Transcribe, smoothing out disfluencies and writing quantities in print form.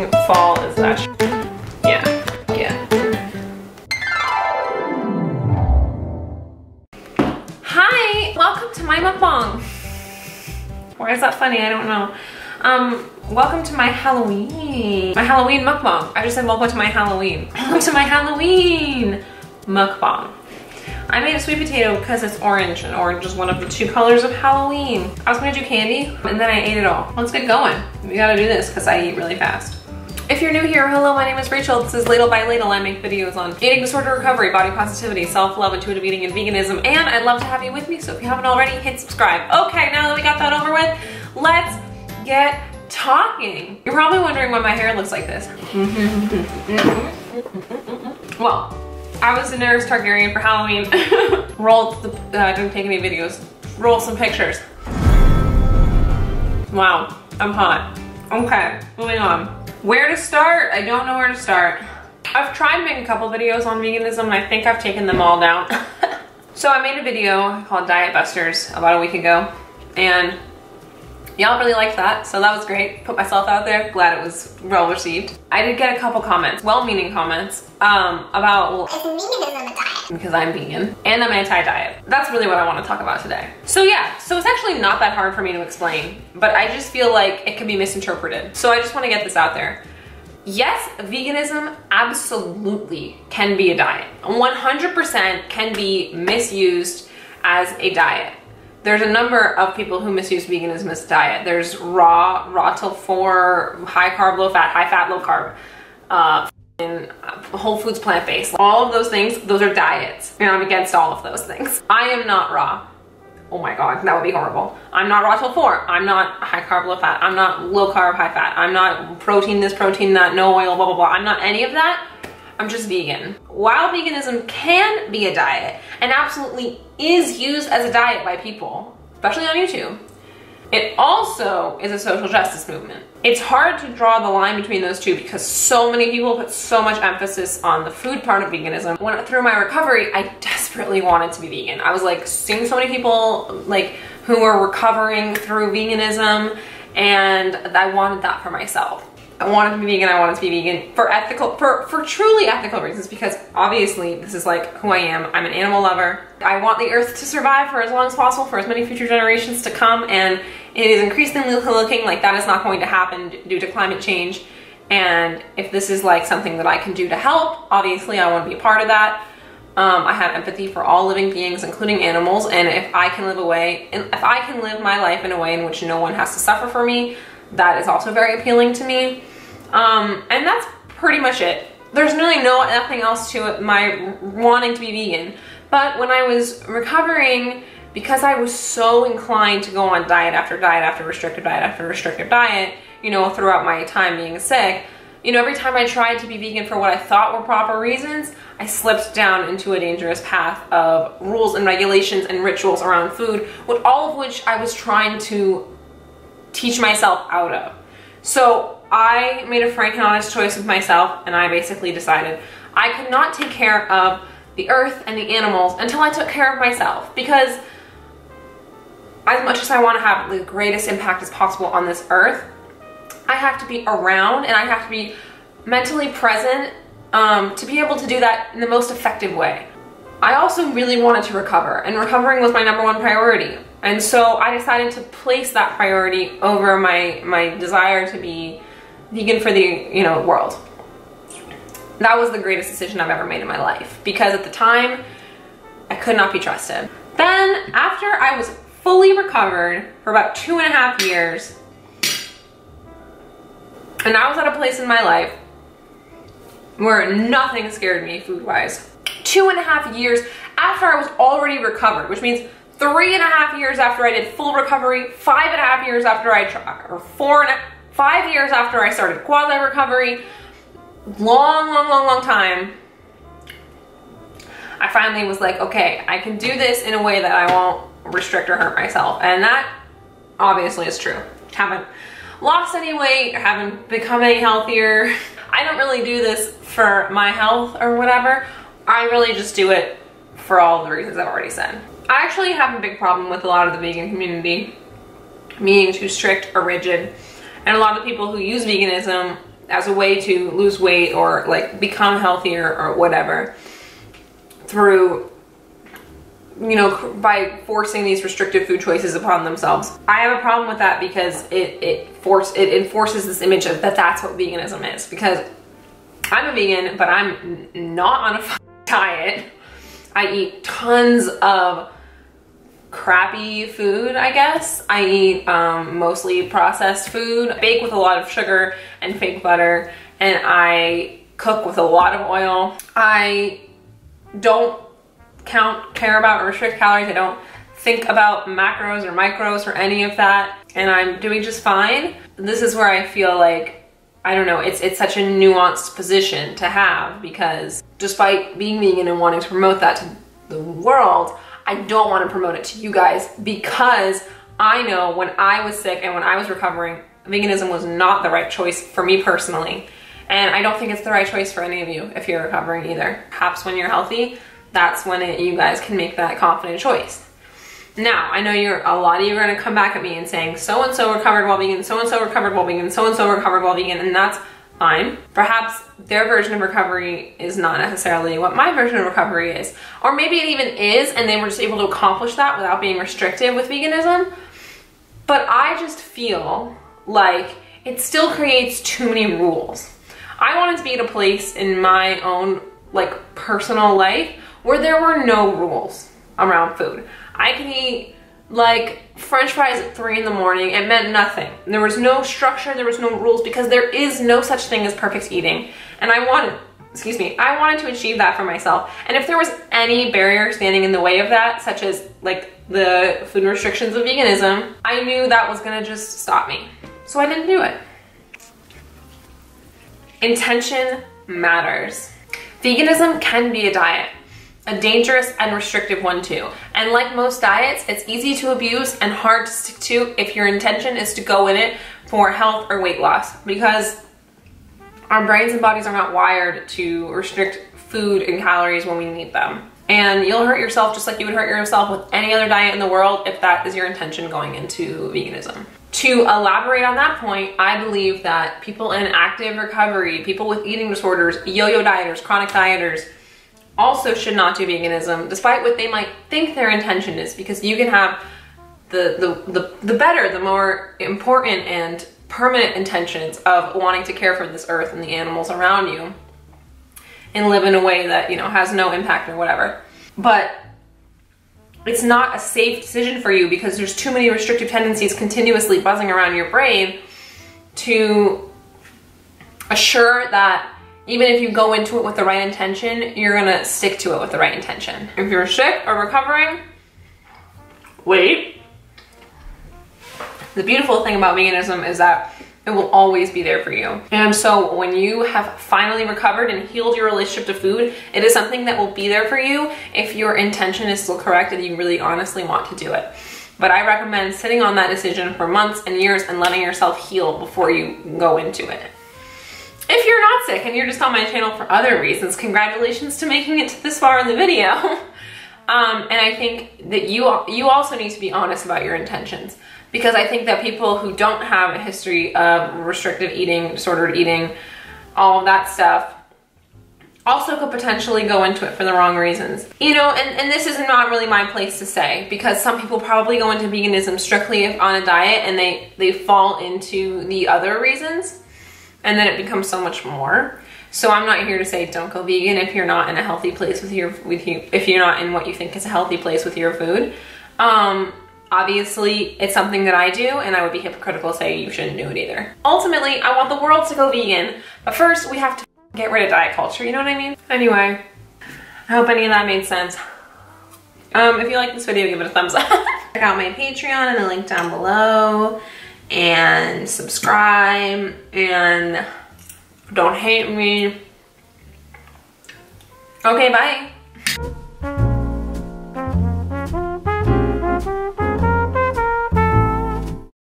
fucking fall is that shit. Yeah, yeah. Hi, welcome to my mukbang. Why is that funny? I don't know. Welcome to my Halloween mukbang. I just said welcome to my Halloween. Welcome to my Halloween mukbang. I made a sweet potato because it's orange, and orange is one of the 2 colors of Halloween. I was gonna do candy, and then I ate it all. Let's get going. We gotta do this because I eat really fast. If you're new here, hello, my name is Rachel. This is Ladle by Ladle. I make videos on eating disorder recovery, body positivity, self-love, intuitive eating, and veganism, and I'd love to have you with me, so if you haven't already, hit subscribe. Okay, now that we got that over with, let's get talking. You're probably wondering why my hair looks like this. Well, I was Daenerys Targaryen for Halloween. Didn't take any videos. Roll some pictures. Wow, I'm hot. Okay, moving on. Where to start? I don't know where to start. I've tried making a couple videos on veganism and I think I've taken them all down. So I made a video called Diet Busters about a week ago, and y'all really liked that, so that was great. Put myself out there, glad it was well received. I did get a couple comments, well-meaning comments, about, well, is veganism a diet? Because I'm vegan, and I'm anti-diet. That's really what I want to talk about today. So yeah, so it's actually not that hard for me to explain, but I just feel like it can be misinterpreted. So I just want to get this out there. Yes, veganism absolutely can be a diet. 100% can be misused as a diet. There's a number of people who misuse veganism as a diet. There's raw till 4, high carb, low fat, high fat, low carb, whole foods, plant-based. All of those things, those are diets. And I'm against all of those things. I am not raw. Oh my God, that would be horrible. I'm not raw till 4. I'm not high carb, low fat. I'm not low carb, high fat. I'm not protein this, protein that, no oil, blah, blah, blah. I'm not any of that. I'm just vegan. While veganism can be a diet and absolutely is used as a diet by people, especially on YouTube, it also is a social justice movement. It's hard to draw the line between those two because so many people put so much emphasis on the food part of veganism. Through my recovery, I desperately wanted to be vegan. I was like seeing so many people like who were recovering through veganism, and I wanted that for myself. I wanted to be vegan, I wanted to be vegan for truly ethical reasons, because obviously this is like who I am. I'm an animal lover. I want the earth to survive for as long as possible, for as many future generations to come, and it is increasingly looking like that is not going to happen due to climate change. And if this is like something that I can do to help, obviously I want to be a part of that. I have empathy for all living beings, including animals, and if I can live my life in a way in which no one has to suffer for me, that is also very appealing to me. And that's pretty much it. There's really nothing else to it, my wanting to be vegan. But when I was recovering, because I was so inclined to go on diet after diet after restrictive diet after restrictive diet, you know, throughout my time being sick, you know, every time I tried to be vegan for what I thought were proper reasons, I slipped down into a dangerous path of rules and regulations and rituals around food, with all of which I was trying to teach myself out of. So I made a frank and honest choice with myself, and I basically decided I could not take care of the earth and the animals until I took care of myself, because as much as I want to have the greatest impact as possible on this earth, I have to be around and I have to be mentally present to be able to do that in the most effective way. I also really wanted to recover, and recovering was my #1 priority. And so I decided to place that priority over my desire to be vegan for the, you know, world. That was the greatest decision I've ever made in my life, because at the time I could not be trusted. Then after I was fully recovered for about 2.5 years, and I was at a place in my life where nothing scared me food-wise. 2.5 years after I was already recovered, which means 3.5 years after I did full recovery, 5.5 years after I tried, or 5 years after I started quasi-recovery, long time, I finally was like, okay, I can do this in a way that I won't restrict or hurt myself. And that obviously is true. Haven't lost any weight, haven't become any healthier. I don't really do this for my health or whatever. I really just do it for all the reasons I've already said. I actually have a big problem with a lot of the vegan community being too strict or rigid, and a lot of people who use veganism as a way to lose weight or like become healthier or whatever through, you know, by forcing these restrictive food choices upon themselves. I have a problem with that because it enforces this image of that's what veganism is. Because I'm a vegan, but I'm not on a diet. I eat tons of crappy food, I guess. I eat mostly processed food, bake with a lot of sugar and fake butter, and I cook with a lot of oil. I don't care about or restrict calories. I don't think about macros or micros or any of that, and I'm doing just fine. This is where I feel like, I don't know, it's such a nuanced position to have, because despite being vegan and wanting to promote that to the world, I don't want to promote it to you guys, because I know when I was sick and when I was recovering, veganism was not the right choice for me personally. And I don't think it's the right choice for any of you if you're recovering either. Perhaps when you're healthy, that's when you guys can make that confident choice. Now, I know a lot of you are going to come back at me and saying, so-and-so recovered while vegan, so-and-so recovered while vegan, so-and-so recovered while vegan, and that's fine. Perhaps their version of recovery is not necessarily what my version of recovery is. Or maybe it even is, and they were just able to accomplish that without being restrictive with veganism. But I just feel like it still creates too many rules. I wanted to be at a place in my own like personal life where there were no rules around food. I can eat like French fries at 3 in the morning. It meant nothing. There was no structure, there was no rules, because there is no such thing as perfect eating. And I wanted to achieve that for myself. And if there was any barrier standing in the way of that, such as like the food restrictions of veganism, I knew that was gonna just stop me. So I didn't do it. Intention matters. Veganism can be a diet. A dangerous and restrictive one too. And like most diets, it's easy to abuse and hard to stick to if your intention is to go in it for health or weight loss, because our brains and bodies are not wired to restrict food and calories when we need them. And you'll hurt yourself just like you would hurt yourself with any other diet in the world if that is your intention going into veganism. To elaborate on that point, I believe that people in active recovery, people with eating disorders, yo-yo dieters, chronic dieters, also should not do veganism, despite what they might think their intention is, because you can have the better, the more important and permanent intentions of wanting to care for this earth and the animals around you and live in a way that, you know, has no impact or whatever. But it's not a safe decision for you because there's too many restrictive tendencies continuously buzzing around your brain to assure that even if you go into it with the right intention, you're gonna stick to it with the right intention. If you're sick or recovering, wait. The beautiful thing about veganism is that it will always be there for you. And so when you have finally recovered and healed your relationship to food, it is something that will be there for you if your intention is still correct and you really honestly want to do it. But I recommend sitting on that decision for months and years and letting yourself heal before you go into it. If you're not sick and you're just on my channel for other reasons, congratulations to making it this far in the video. And I think that you also need to be honest about your intentions, because I think that people who don't have a history of restrictive eating, disordered eating, all of that stuff, also could potentially go into it for the wrong reasons. You know, and this is not really my place to say, because some people probably go into veganism strictly on a diet and they fall into the other reasons, and then it becomes so much more. So I'm not here to say don't go vegan if you're not in a healthy place if you're not in what you think is a healthy place with your food. Obviously, it's something that I do, and I would be hypocritical to say you shouldn't do it either. Ultimately, I want the world to go vegan, but first we have to get rid of diet culture, you know what I mean? Anyway, I hope any of that made sense. If you like this video, give it a thumbs up. Check out my Patreon in the link down below, and subscribe, and don't hate me. Okay, bye.